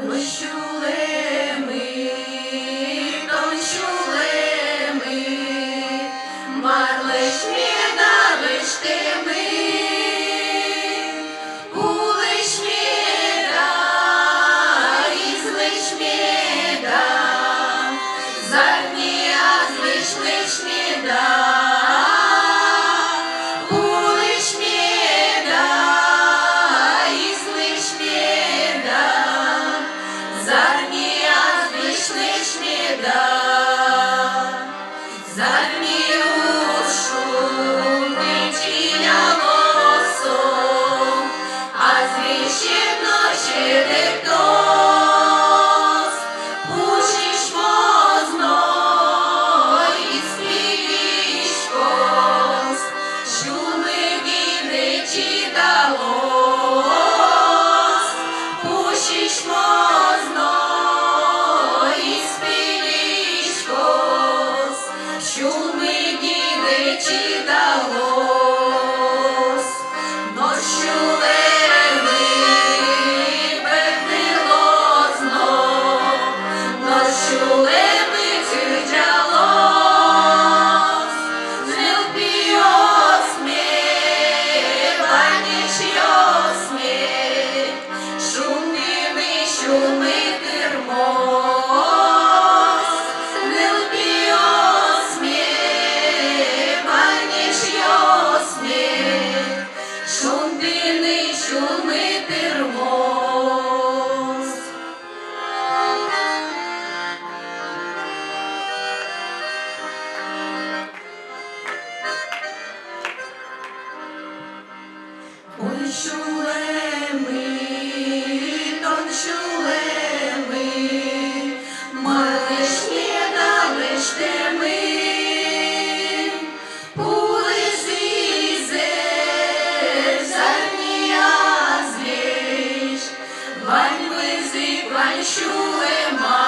Ой, щулеми, то щулеми, марлеш мі, далеш ти ми, улиш мі, да, ізлиш мі, да, зарні, азлиш лиш мі, да. Ой, щулеми, тон щулеми, марлиш мі, далеш ти ми, улиш ізе, зарні, азлиш, вань визи, вань щулема.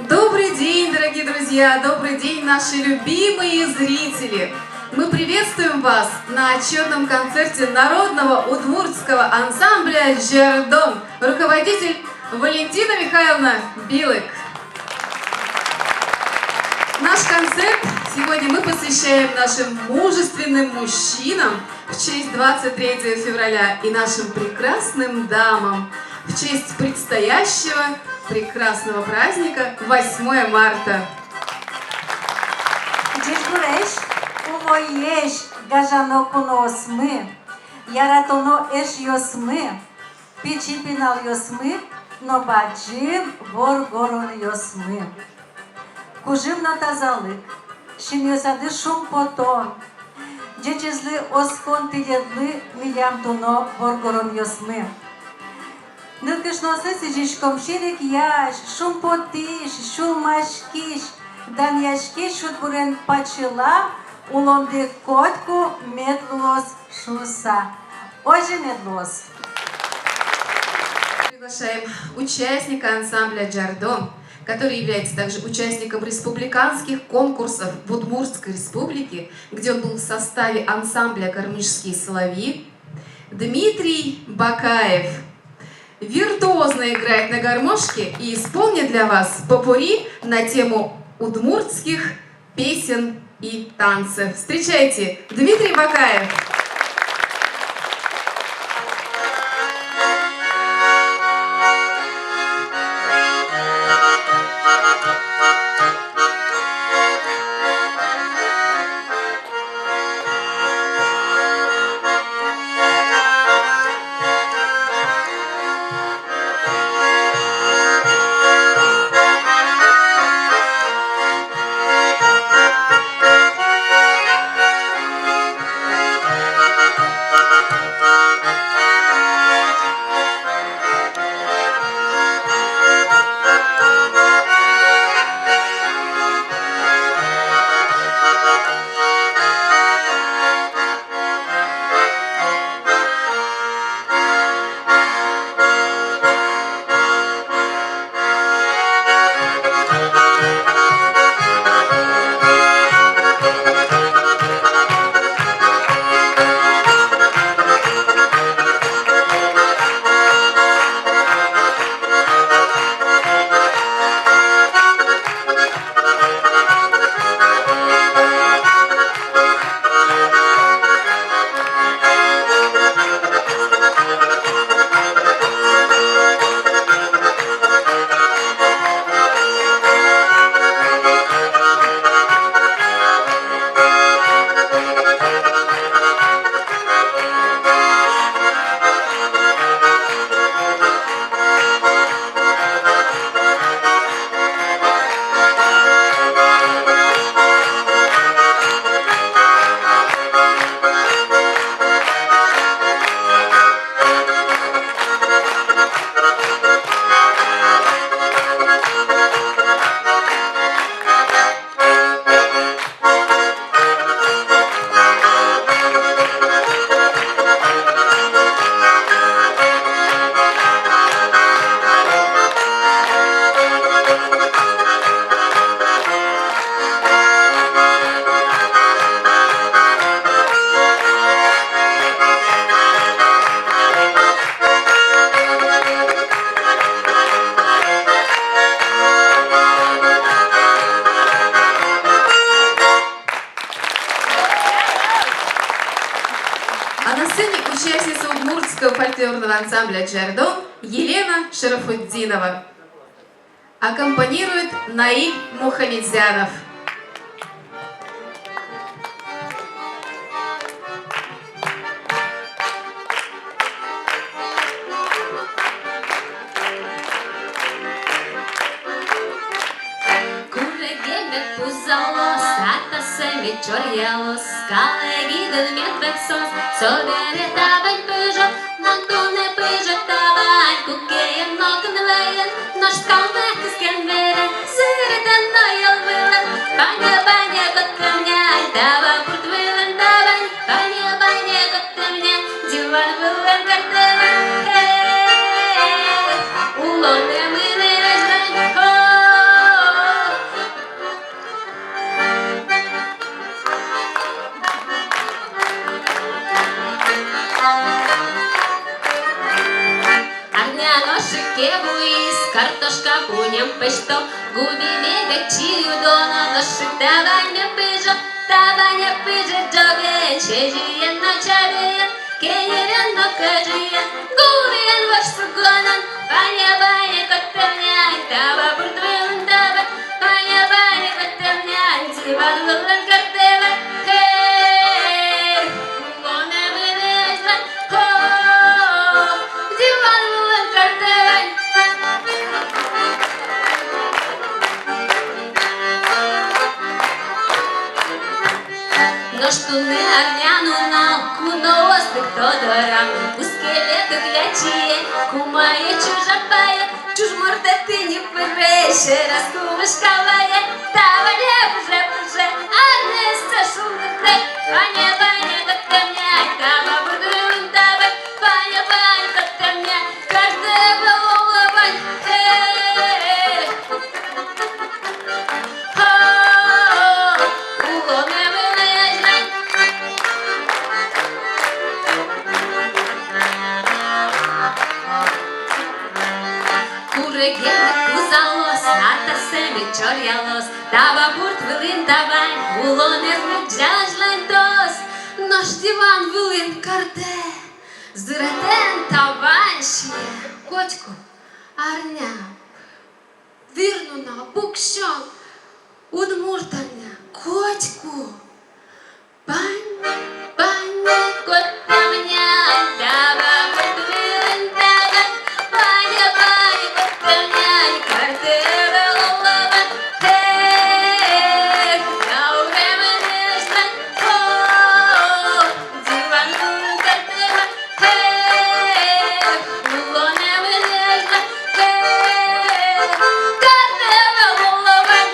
Добрый день, дорогие друзья! Добрый день, наши любимые зрители! Мы приветствуем вас на отчетном концерте народного удмуртского ансамбля «Джардон», руководитель Валентина Михайловна Билык. Наш концерт сегодня мы посвящаем нашим мужественным мужчинам в честь 23 февраля и нашим прекрасным дамам в честь предстоящего прекрасного праздника 8 марта. Джишгуреш, умоеш, гажано куносмы, яратоно эш йосмы, пичипинал йосмы, но баджим горгорон йосмы. Кужим на тазалык, шиньосады шум потон, джечезлы оскон тиледлы милям туно горгорон йосмы. Нылкышносы сижишком ширик яш, шум потиш, шум машкиш, дан яшки шутбурен пачила, улонды котку медлос шуса. Оже медлос. Приглашаем участника ансамбля «Джардон», который является также участником республиканских конкурсов в Удмуртской республике, где он был в составе ансамбля «Кармишские соловьи», Дмитрий Бакаев. Виртуозно играет на гармошке и исполнит для вас попурри на тему удмуртских песен и танцев. Встречайте, Дмитрий Бакаев! фольклорного ансамбля «Джардон» Елена Шарафутдинова. Аккомпанирует Наиль Мухамедзянов. Чор'ялос, калегіден медвексос, собере табань пижо, мантуне пижо табань, кукеєн нокен веєн, нож скалбек скенверен, сиритен ноял вилен, баня коттемняй, таба пуртвилен табань, баня коттемняй, диван вилен картевен, улоне миле реждень, картошка кунем пешто, губи мега чию дона, ношик табаня пыжа джоген, чежиен на чабиен, кенерен на кажиен, гуриен ваш сугонан, баня коттемняй, таба бурдвилен таба, баня коттемняй, диван вилен картевен, хей, лоне вилезлен, хо, диван вилен картевен. Но что не арняну нам, куно остых тодора, у скелета глячие, кумая чужапая, чуж морда ты не пыреше, раскумышкавая, таваля пуже, а не сашулы хрек, баня коттемняй, таба бурдвилен таба, баня коттемняй, каждая волова бань, хей, уломе вилежлень. Курегелик кузалос, ата семі чор'ялос, таба бурт вилин табань, улоне вилежлень дос, наш диван вилин карте, зретен табанші, котько, арня, вірнуна, букшон, удмуртання, котьку, баня коттемняй, таба бурдвилен табань, баня коттемняй, картеве лоловен, хей, тауре менежлен, хо, диван вилен картеве, хей, улоне менежлен, хей, картеве лоловен.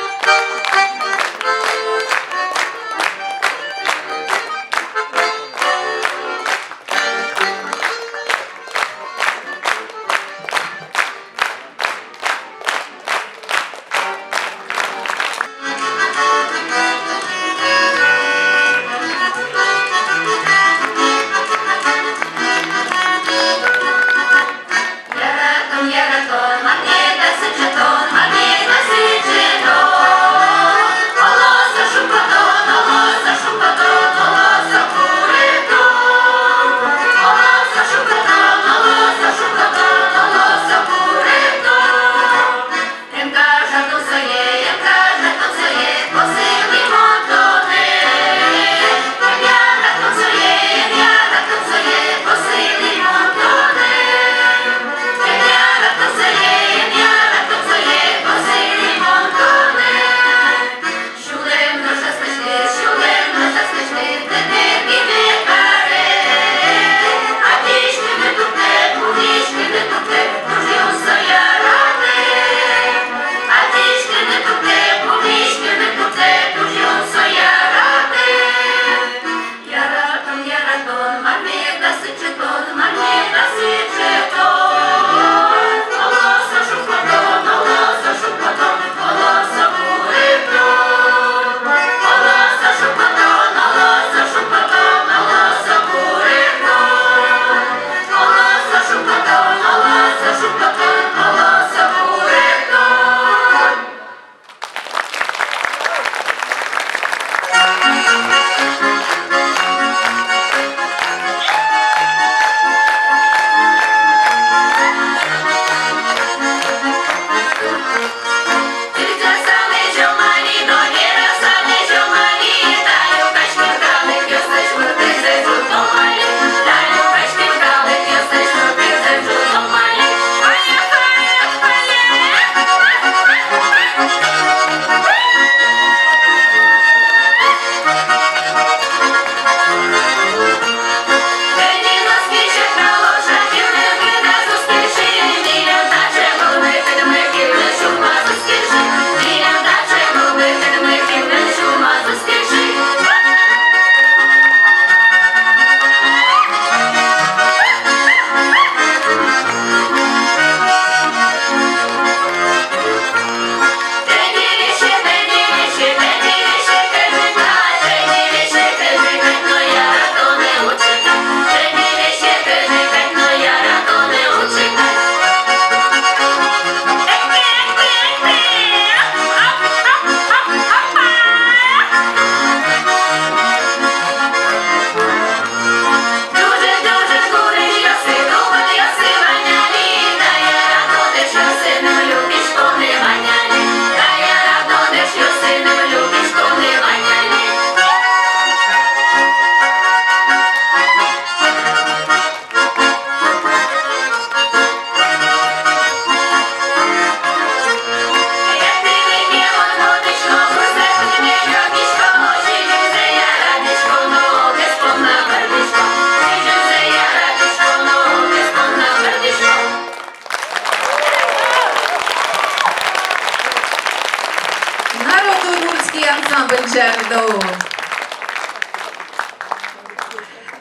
ансамбль Джардо.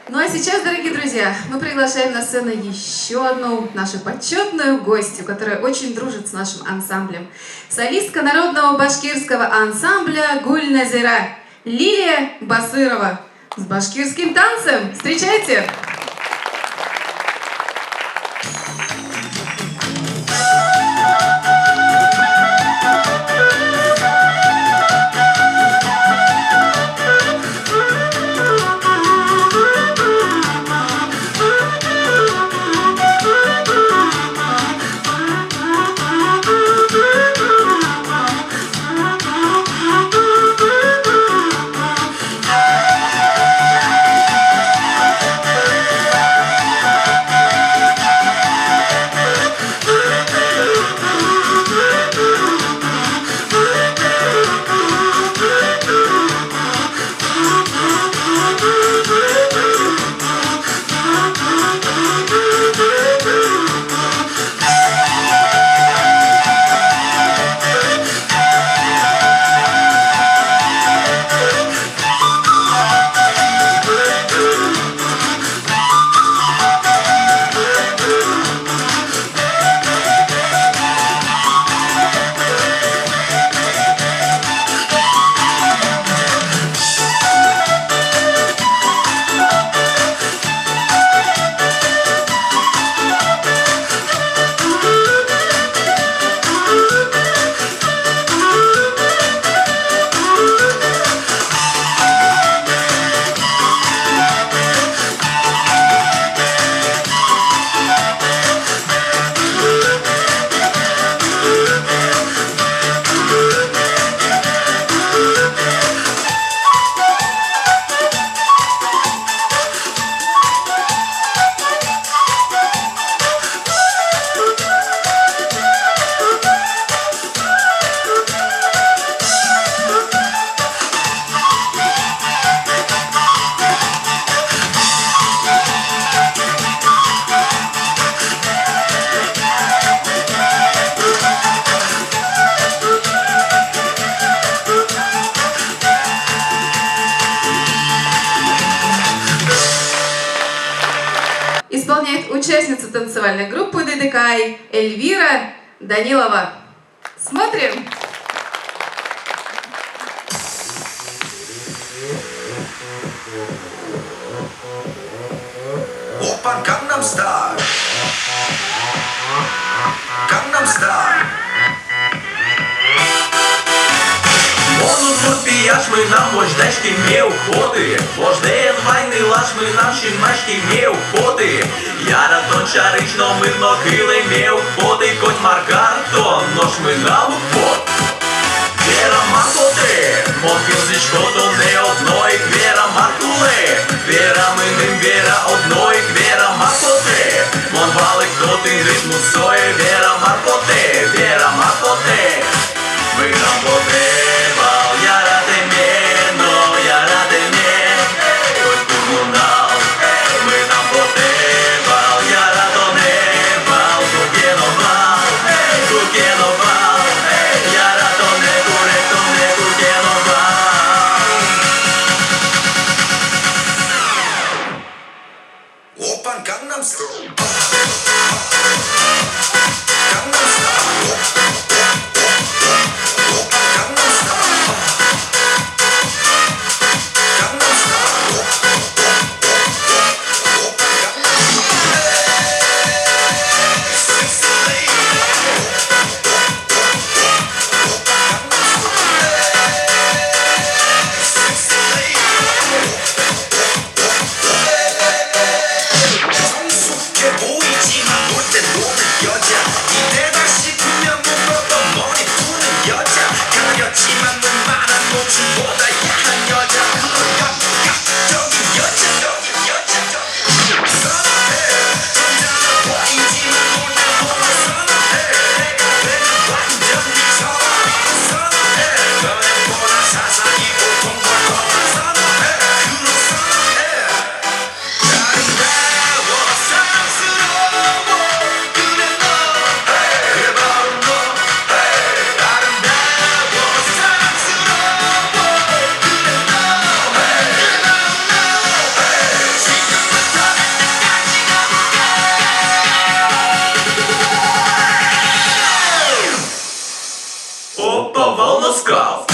Ну а сейчас, дорогие друзья, мы приглашаем на сцену еще одну нашу почетную гостью, которая очень дружит с нашим ансамблем. Солистка народного башкирского ансамбля Гуль-Назира Лилия Басырова с башкирским танцем. Встречайте! Исполняет участница танцевальной группы ДДК Эльвира Данилова. Смотрим! Опа, Gangnam Style. Gangnam Style. Ми нам вождечки не уходи, вождеєн вайни лаш ми наші мешки не уходи. Яра тончарично ми ногили не уходи, коть маркарто, нож ми нам уход. Віра маркоти, мокілзичко то не одної, віра маркули. Віра ми ним, віра одної, віра маркоти. Мон валик то ти ритму сої, віра маркоти, віра маркоти. Ми нам потебал, яра те мєно, яра те мє, хоть комунал. Ми нам потебал, яра то небал, кукеновал, кукеновал. Яра то не куре, то не кукеновал. Опа, Gangnam Style. Gangnam Style. Волоскал.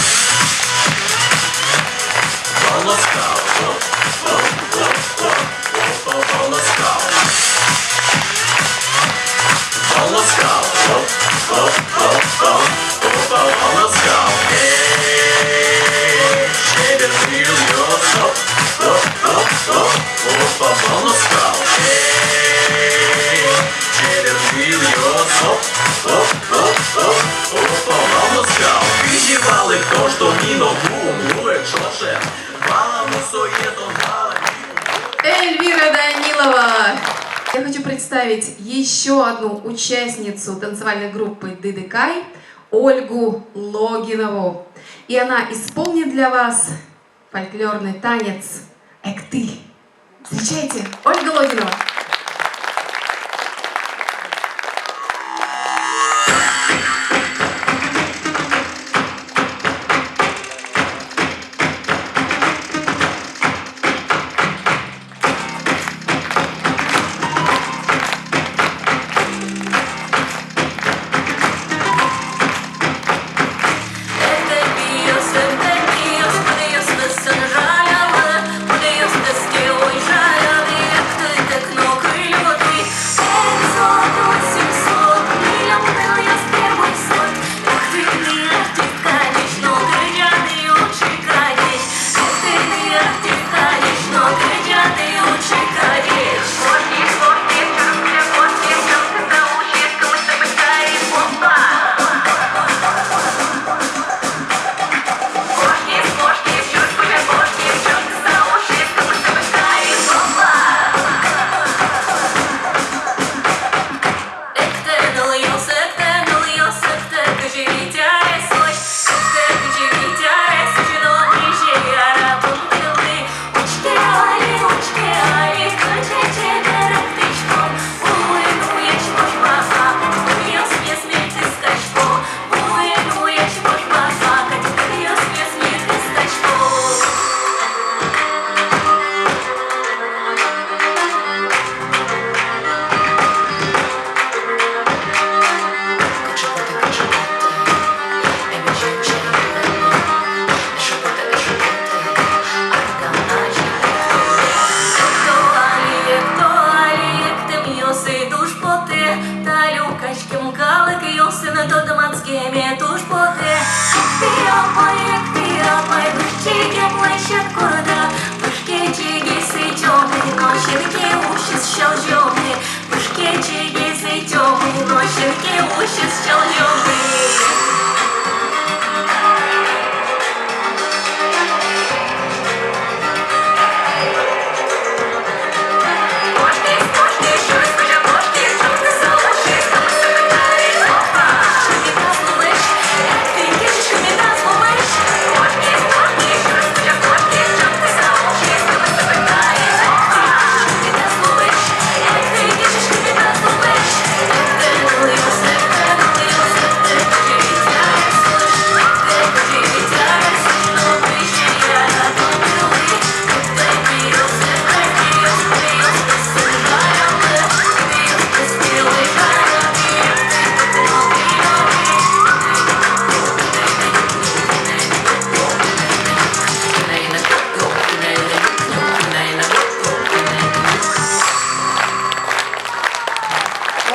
Волоскал. Волоскал. Волоскал. Волоскал. Шебер льется. Волоскал. Шебер льется. Волоскал. Виживали то, что ни ногу умрет шоше. Мало мусоет он мало. Эльвира Данилова! Я хочу представить еще одну участницу танцевальной группы Дыдыкай, Ольгу Логинову. И она исполнит для вас фольклорный танец «Эктыль». Встречайте, Ольга Логинова!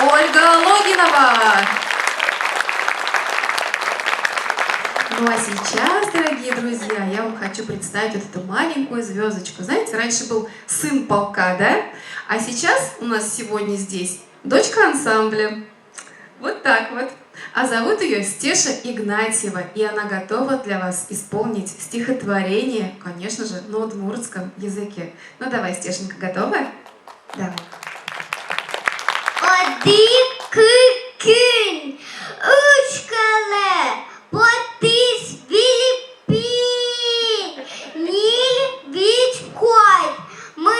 Ольга Логинова! Ну а сейчас, дорогие друзья, я вам хочу представить вот эту маленькую звездочку. Знаете, раньше был сын полка, да? А сейчас у нас сегодня здесь дочка ансамбля. Вот так вот. А зовут ее Стеша Игнатьева, и она готова для вас исполнить стихотворение, конечно же, на удмуртском языке. Ну давай, Стешенька, готова? Давай. Один учкале, потис Филиппин, ниль вичкой, мы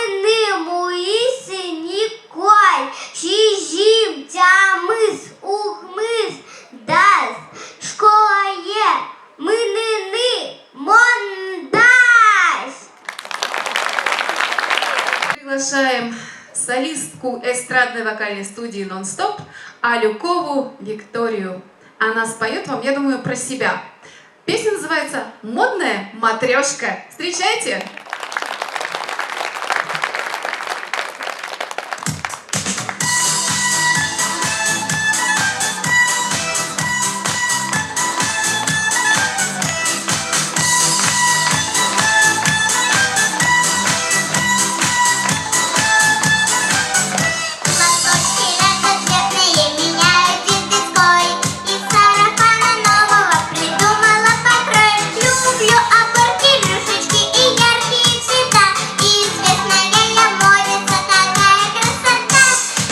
муиси никой, чижим тямыс ухмыс, дас школа е, мы мондас. Приглашаем солистку эстрадной вокальной студии «Нон-стоп» Алюкову Викторию. Она споет вам, я думаю, про себя. Песня называется «Модная матрешка». Встречайте! Платочки разноцветные меняют дизель. Из сарафана нового придумала покрой. Люблю оборки, рюшечки и яркие цвета. Известная я модница, такая красота.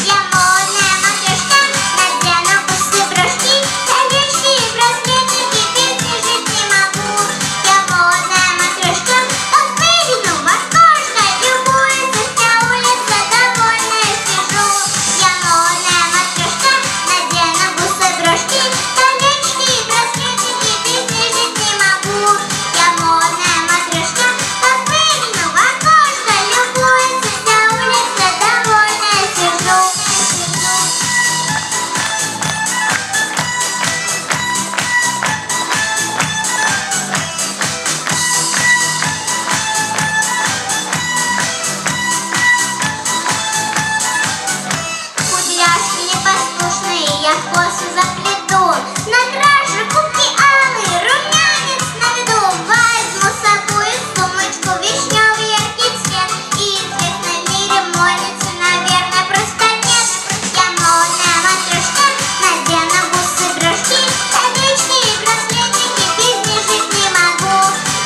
Я модная матрешка, надену бусы, брошки, колечки и браслетики, без них жить не могу. Я модная матрешка, как выгляну в окошко, любуется вся улица, довольная сижу. Я модная матрешка, надену бусы, брошки, колечки и браслетики, без них жить не могу. Я модная матрешка, как выгляну в окошко, любуется вся улица, довольная сижу. Кудряшки непослушные я в косу заплету. Накрашу губки алые, румянец наведу. Возьму с собой сумочку, вишневый яркий цвет. Известной в мире модницы, наверное, просто нет. Я модная матрешка, надену бусы, брошки, колечки и браслетики, без них жить не могу.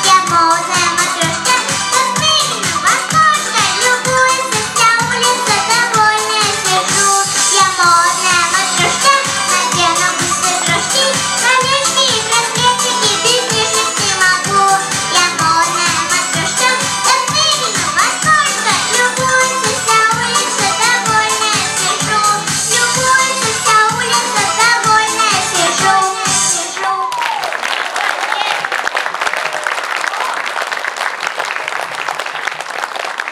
Я модная матрешка, как выгляну в окошко, любуется вся улица, довольная сижу. Я модная матрешка, надену бусы, брошки, колечки и браслетики, без них жить не могу. Я модная матрешка, как выгляну в окошко, любуется вся улица, довольная сижу. Любуется вся улица, довольная сижу.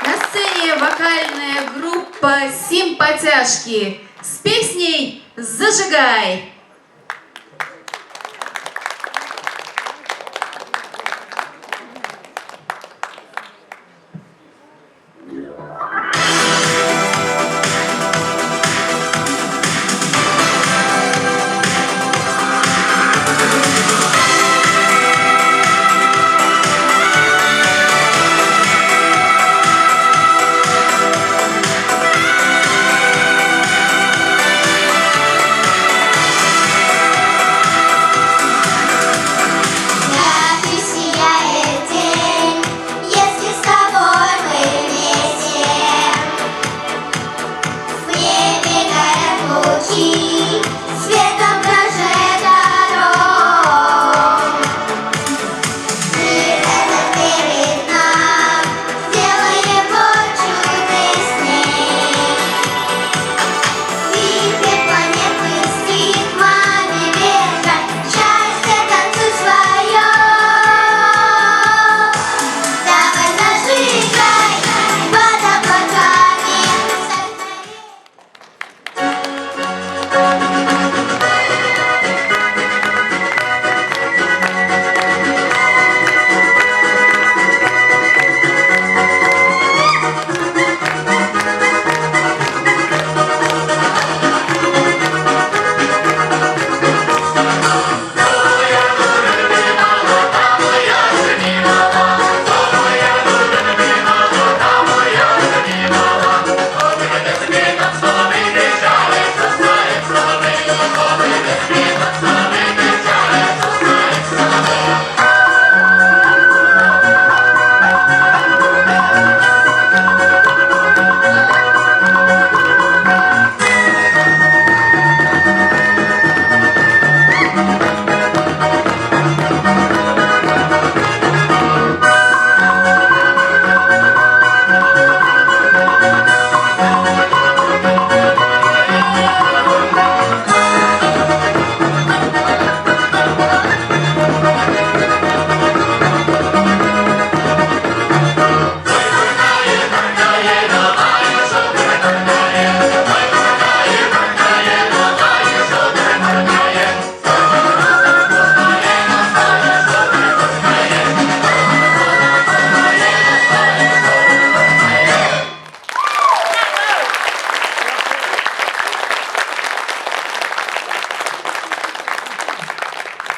На сцене вокальная группа «Симпатяшки» с песней «Зажигай». Я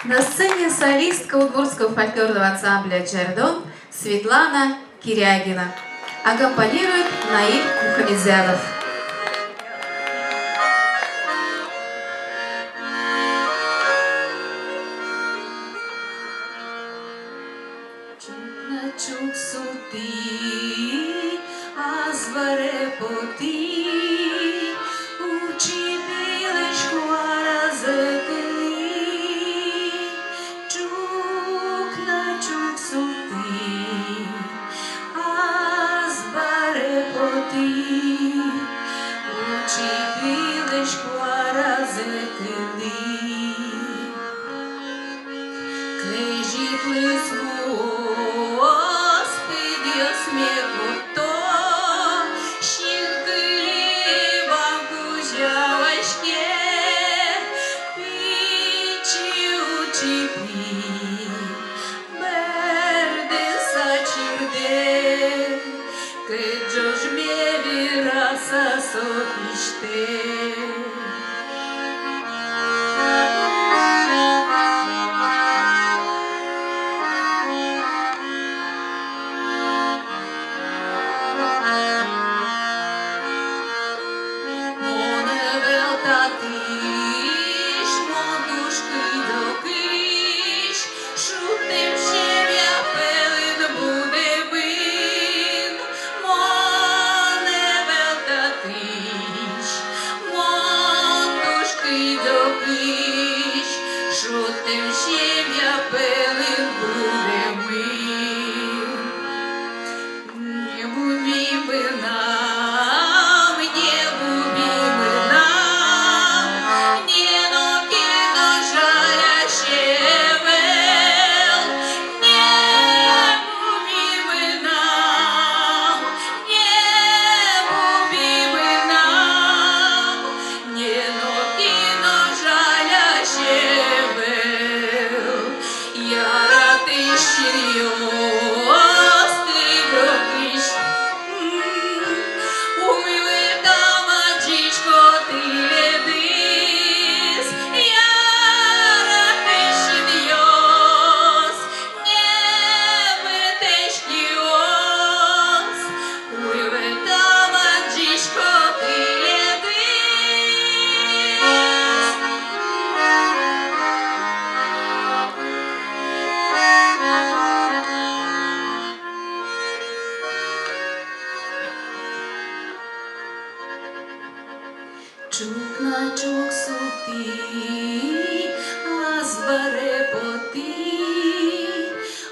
На сцене солистка удмуртского фольклорного ансамбля «Джардон» Светлана Кирягина. Аккомпанирует Наиль Мухамедзянов. Чук сути, азваре поти, учи билешку аразетели. Чук сути, азваре поти, учи билешку аразетели. Клежит лисму Чук сути, азваре поти,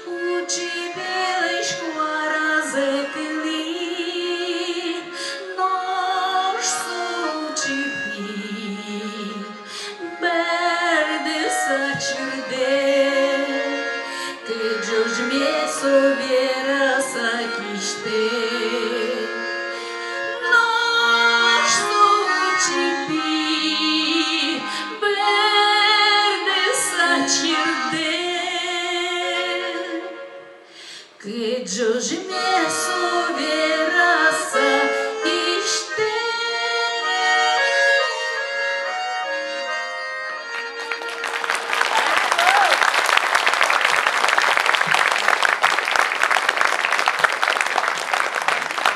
учи белешку аразетели, нож сучи пи, берде сачирде, que Deus me soubera saquiste. Que Deus me souberaça este.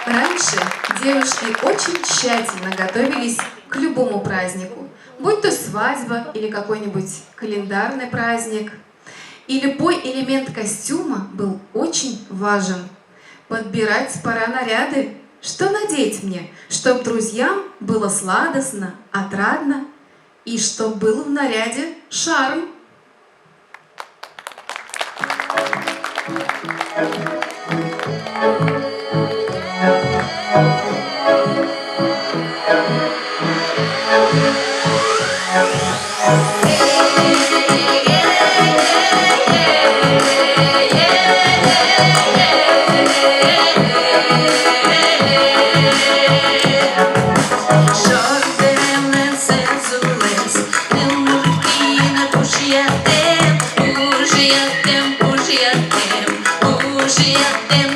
Раньше девушки очень тщательно готовились к любому празднику, будь то свадьба или какой-нибудь календарный праздник. И любой элемент костюма был очень важен. Подбирать пора наряды. Что надеть мне, чтоб друзьям было сладостно, отрадно, и чтоб был в наряде шарм. Puxiatem,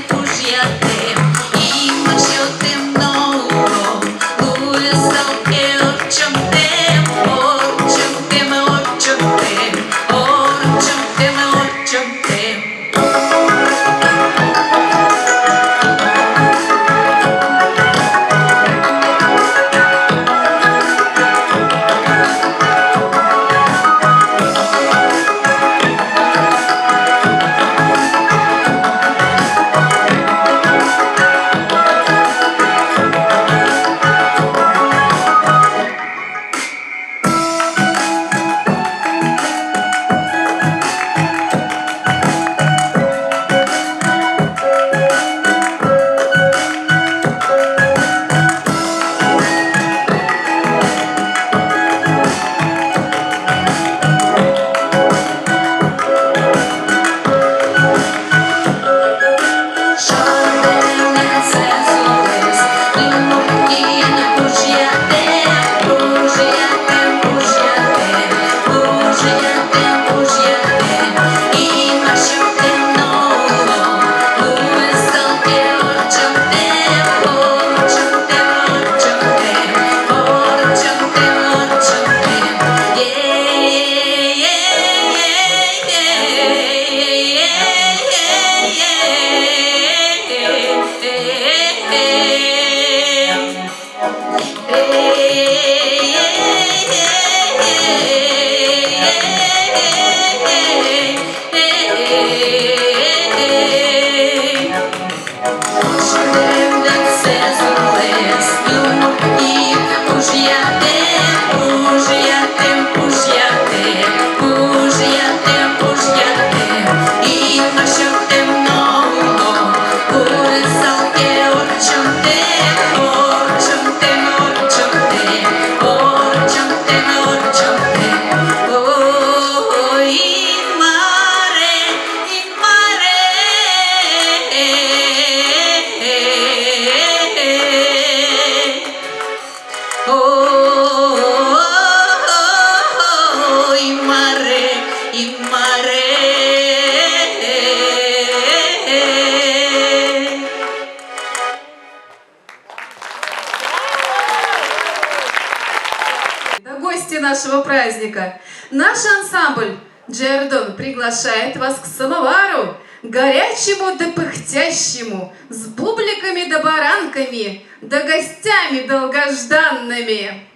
Гости нашего праздника. Наш ансамбль Джердон приглашает вас к самовару, горячему да пыхтящему, с бубликами да баранками, да гостями долгожданными.